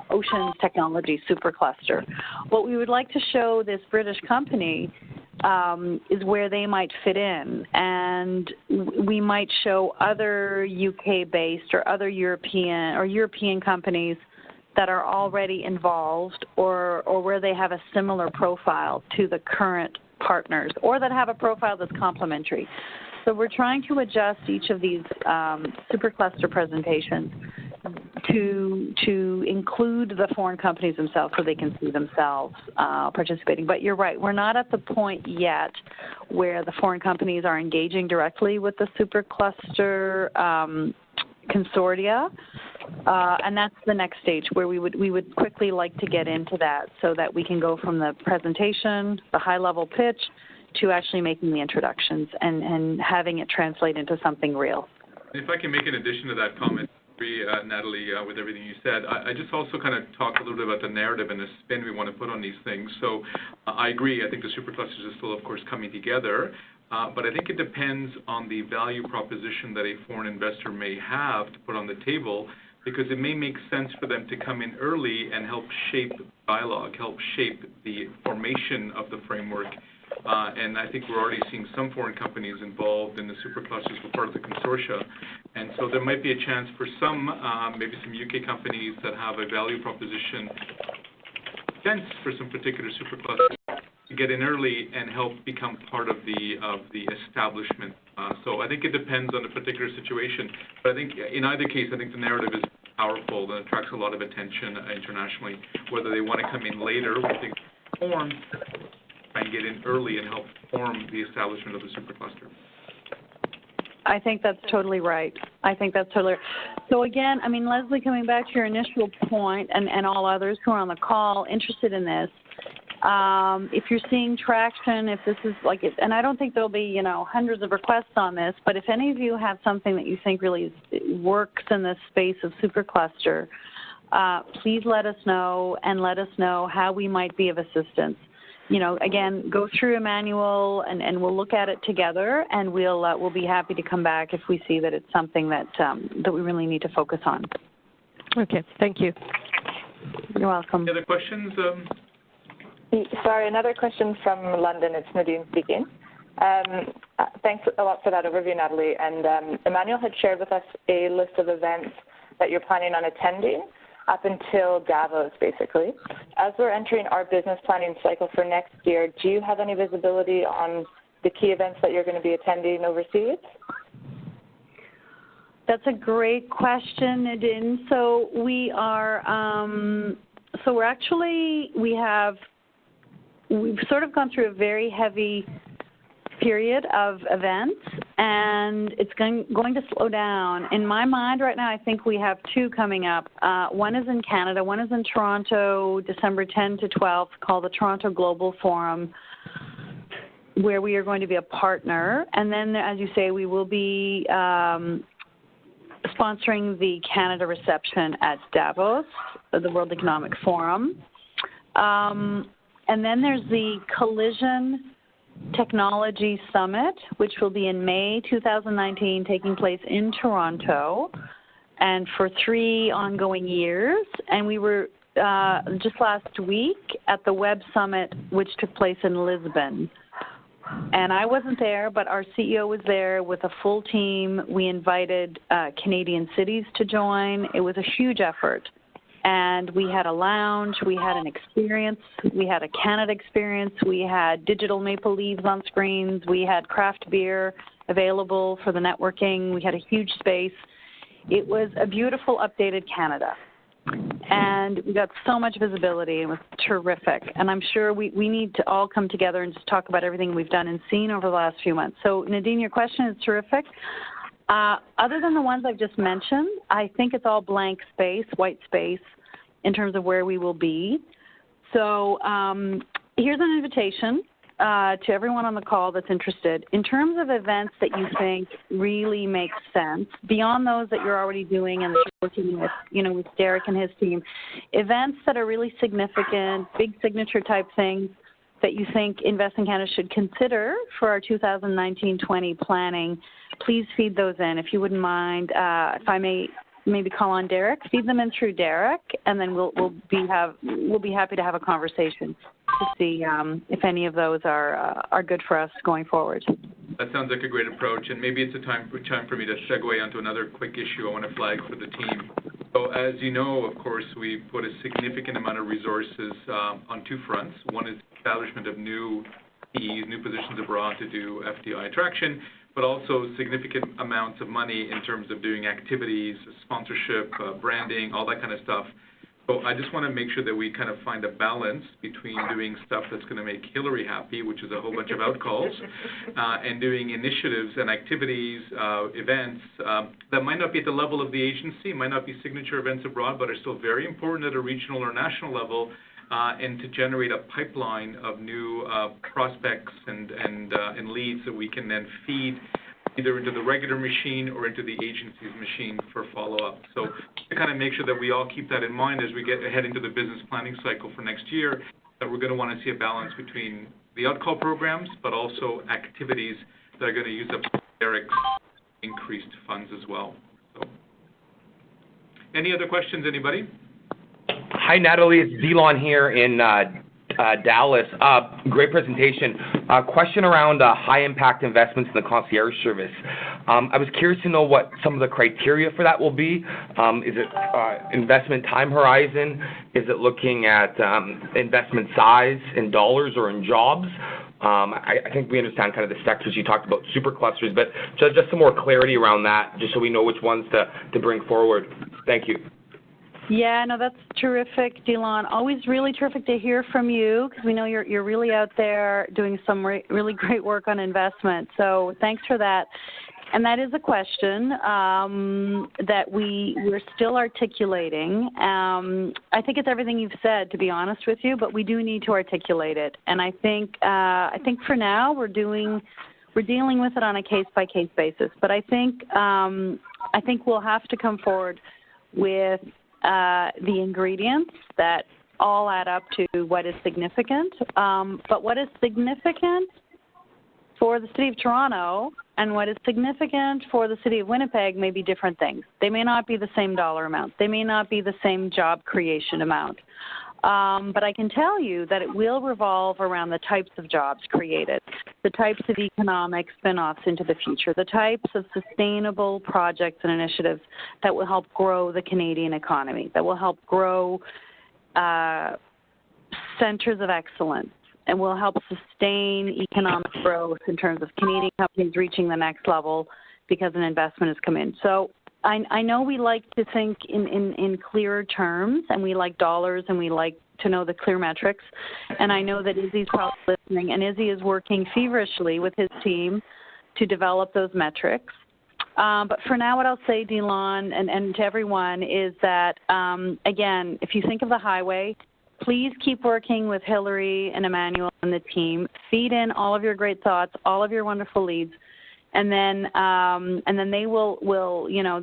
ocean technology supercluster. What we would like to show this British company is where they might fit in, and we might show other UK-based or other European companies that are already involved, or where they have a similar profile to the current partners, or that have a profile that's complementary. So we're trying to adjust each of these supercluster presentations to include the foreign companies themselves so they can see themselves participating. But you're right, we're not at the point yet where the foreign companies are engaging directly with the supercluster consortia, and that's the next stage where we would quickly like to get into that so that we can go from the presentation, the high-level pitch, to actually making the introductions and having it translate into something real. If I can make an addition to that comment, Natalie, with everything you said, I just also kind of talk a little bit about the narrative and the spin we want to put on these things. So I agree. I think the superclusters are still, of course, coming together. But I think it depends on the value proposition that a foreign investor may have to put on the table, because it may make sense for them to come in early and help shape dialogue, help shape the formation of the framework. And I think we're already seeing some foreign companies involved in the superclusters for part of the consortia. And so there might be a chance for some, maybe some UK companies that have a value proposition sense for some particular superclusters to get in early and help become part of the establishment. So I think it depends on the particular situation. But I think in either case, I think the narrative is powerful and attracts a lot of attention internationally. Whether they want to come in later, we think form, try and get in early and help form the establishment of the supercluster. I think that's totally right. So again, I mean, Leslie, coming back to your initial point, and all others who are on the call interested in this, if you're seeing traction, if this is like it, and I don't think there'll be, hundreds of requests on this, but if any of you have something that you think really works in this space of supercluster, please let us know, and let us know how we might be of assistance. Again, go through a manual, and we'll look at it together, and we'll be happy to come back if we see that it's something that we really need to focus on. Okay, thank you. You're welcome. Any other questions? Sorry, another question from London. It's Nadine speaking. Thanks a lot for that overview, Natalie. And Emmanuel had shared with us a list of events that you're planning on attending up until Davos, basically. As we're entering our business planning cycle for next year, do you have any visibility on the key events that you're going to be attending overseas? That's a great question, Nadine. So we are, we've sort of gone through a very heavy period of events, and it's going to slow down. In my mind right now, I think we have two coming up. One is in Canada, one is in Toronto, December 10 to 12, called the Toronto Global Forum, where we are going to be a partner. And then, as you say, we will be sponsoring the Canada reception at Davos, the World Economic Forum. And then there's the Collision Technology Summit, which will be in May 2019, taking place in Toronto, and for 3 ongoing years. And we were just last week at the Web Summit, which took place in Lisbon. And I wasn't there, but our CEO was there with a full team. We invited Canadian cities to join. It was a huge effort. And we had a lounge, we had an experience, we had a Canada experience, we had digital maple leaves on screens, we had craft beer available for the networking, we had a huge space. It was a beautiful, updated Canada. And we got so much visibility. It was terrific. And I'm sure we need to all come together and just talk about everything we've done and seen over the last few months. So, Nadine, your question is terrific. Other than the ones I've just mentioned, I think it's all blank space, white space, in terms of where we will be. So here's an invitation to everyone on the call that's interested. In terms of events that you think really make sense, beyond those that you're already doing and that you're working with, with Derek and his team, events that are really significant, big signature type things that you think Invest in Canada should consider for our 2019-20 planning, please feed those in. If you wouldn't mind, if I may maybe call on Derek, feed them in through Derek, and then we'll be happy to have a conversation to see if any of those are good for us going forward. That sounds like a great approach, and maybe it's a time for me to segue onto another quick issue I want to flag for the team. So as you know, of course, we put a significant amount of resources on 2 fronts. One is establishment of new PEs, new positions abroad to do FDI attraction, but also significant amounts of money in terms of doing activities, sponsorship, branding, all that kind of stuff. So I just want to make sure that we kind of find a balance between doing stuff that's going to make Hillary happy, which is a whole bunch of outcalls, and doing initiatives and activities, events that might not be at the level of the agency, might not be signature events abroad, but are still very important at a regional or national level, and to generate a pipeline of new prospects and leads that we can then feed either into the regular machine or into the agency's machine for follow-up. So to kind of make sure that we all keep that in mind as we get ahead into the business planning cycle for next year, that we're going to want to see a balance between the outcall programs, but also activities that are going to use up Eric's increased funds as well. So, any other questions, anybody? Hi, Natalie. It's Zelon here in Dallas. Great presentation. Question around high-impact investments in the concierge service. I was curious to know what some of the criteria for that will be. Is it investment time horizon? Is it looking at investment size in dollars or in jobs? I think we understand kind of the sectors you talked about, super clusters, but just some more clarity around that, just so we know which ones to bring forward. Thank you. Yeah, no, that's terrific, Delon. Always really terrific to hear from you, because we know you're really out there doing some really great work on investment. So thanks for that. And that is a question that we're still articulating. I think it's everything you've said, to be honest with you, but we do need to articulate it. And I think for now we're dealing with it on a case-by-case basis. But I think we'll have to come forward with the ingredients that all add up to what is significant. But what is significant for the City of Toronto and what is significant for the City of Winnipeg may be different things. They may not be the same dollar amount. They may not be the same job creation amount. But I can tell you that it will revolve around the types of jobs created, the types of economic spin-offs into the future, the types of sustainable projects and initiatives that will help grow the Canadian economy, that will help grow centers of excellence, and will help sustain economic growth in terms of Canadian companies reaching the next level because an investment has come in. So I know we like to think in clearer terms, and we like dollars, and we like to know the clear metrics. And I know that Izzy's probably listening, and Izzy is working feverishly with his team to develop those metrics. But for now, what I'll say, Delon, and to everyone is that, again, if you think of the highway, please keep working with Hillary and Emmanuel and the team. Feed in all of your great thoughts, all of your wonderful leads, and then they will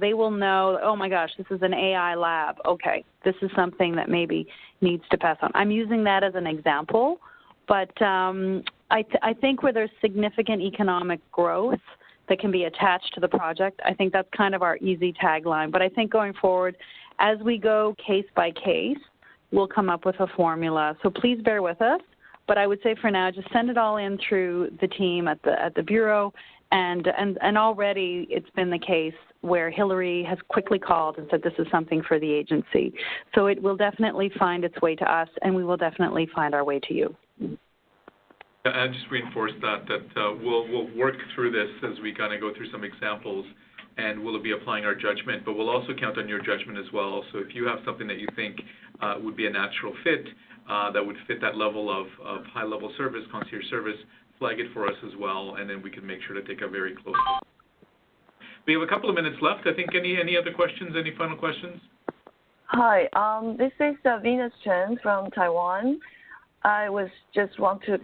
they will know, oh my gosh, this is an AI lab. Okay, this is something that maybe needs to pass on. I'm using that as an example, but I think where there's significant economic growth that can be attached to the project, I think that's kind of our easy tagline. But I think going forward, as we go case by case, we'll come up with a formula. So please bear with us. But I would say for now, just send it all in through the team at the Bureau. And already it's been the case where Hillary has quickly called and said this is something for the agency. So it will definitely find its way to us, and we will definitely find our way to you. I just reinforce that we'll work through this as we kind of go through some examples, and we'll be applying our judgment, but we'll also count on your judgment as well. So if you have something that you think would be a natural fit, that would fit that level of high-level service, concierge service, flag it for us as well, and then we can make sure to take a very close look. We have a couple of minutes left. I think any other questions, any final questions? Hi, this is Venus Chen from Taiwan. I just want to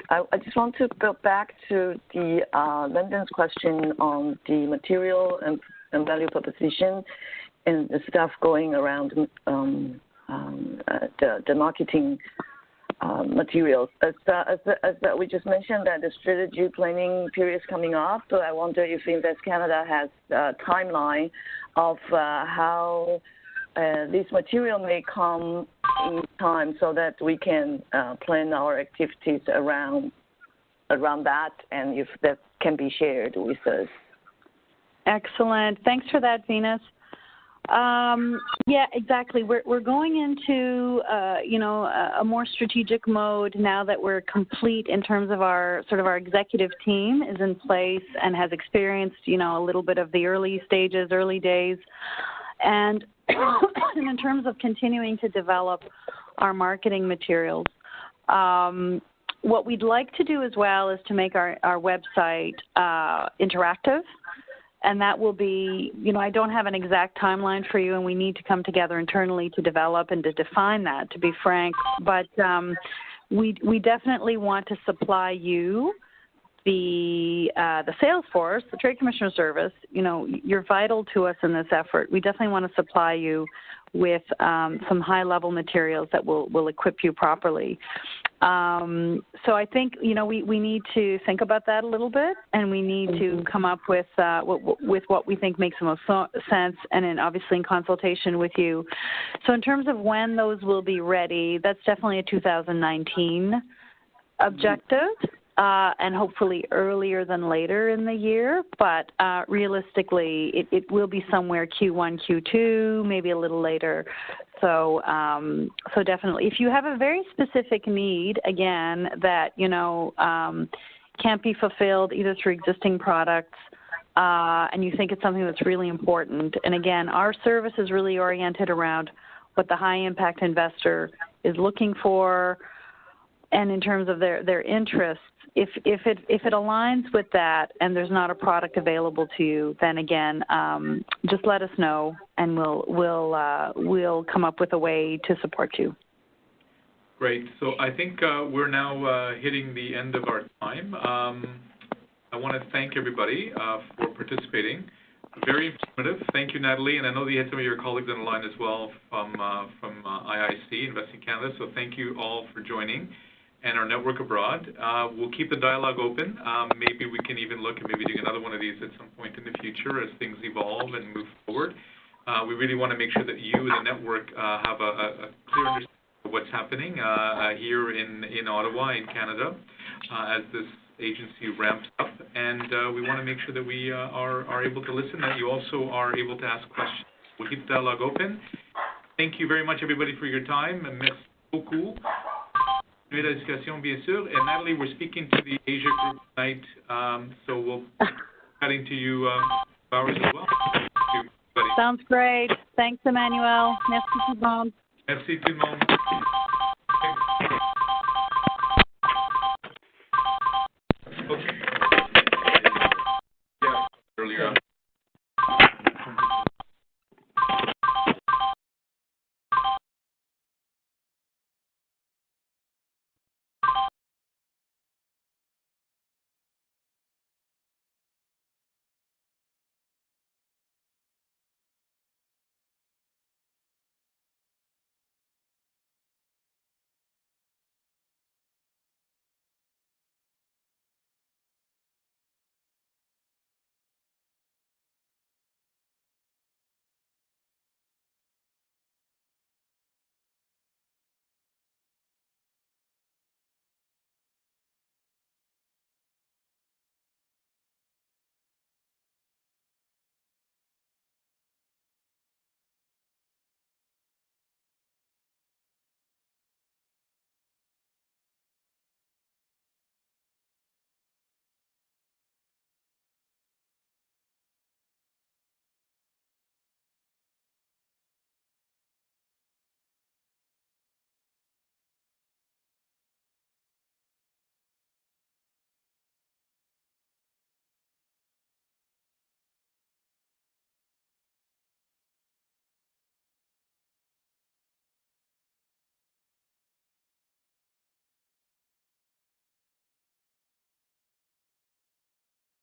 go back to the London's question on the material and value proposition and the stuff going around the marketing materials. As we just mentioned that the strategy planning period is coming up, so I wonder if Invest Canada has a timeline of how this material may come in time so that we can plan our activities around that, and if that can be shared with us. Excellent. Thanks for that, Venus. Yeah, exactly. We're going into a more strategic mode now that we're complete in terms of our executive team is in place and has experienced a little bit of the early days, and in terms of continuing to develop our marketing materials. What we'd like to do as well is to make our website interactive. And that will be, I don't have an exact timeline for you, and we need to come together internally to develop and to define that, to be frank. But we definitely want to supply you the sales force, the Trade Commissioner Service. You're vital to us in this effort. We definitely want to supply you with some high-level materials that will equip you properly. So I think, we need to think about that a little bit, and we need to come up with what we think makes the most sense, and then obviously in consultation with you. So in terms of when those will be ready, that's definitely a 2019 objective. And hopefully earlier than later in the year, but realistically, it will be somewhere Q1, Q2, maybe a little later. So definitely, if you have a very specific need, again, that can't be fulfilled either through existing products, and you think it's something that's really important, and again, our service is really oriented around what the high-impact investor is looking for, and in terms of their interests. If it aligns with that and there's not a product available to you, then again, just let us know, and we'll come up with a way to support you. Great. So I think we're now hitting the end of our time. I want to thank everybody for participating. Very informative. Thank you, Natalie. And I know that you had some of your colleagues on the line as well from IIC, Investing Canada. So thank you all for joining. And our network abroad. We'll keep the dialogue open. Maybe we can even look at maybe doing another one of these at some point in the future as things evolve and move forward. We really want to make sure that you, the network, have a clear understanding of what's happening here in Ottawa, in Canada, as this agency ramps up. And we want to make sure that we are able to listen, that you also are able to ask questions. We'll keep the dialogue open. Thank you very much, everybody, for your time. Merci beaucoup. Bien sûr. And Natalie, we're speaking to the Asia group tonight, so we'll be chatting to you hours as well. Thank you, everybody. Sounds great. Thanks, Emmanuel. Merci tout le monde. Merci tout le monde.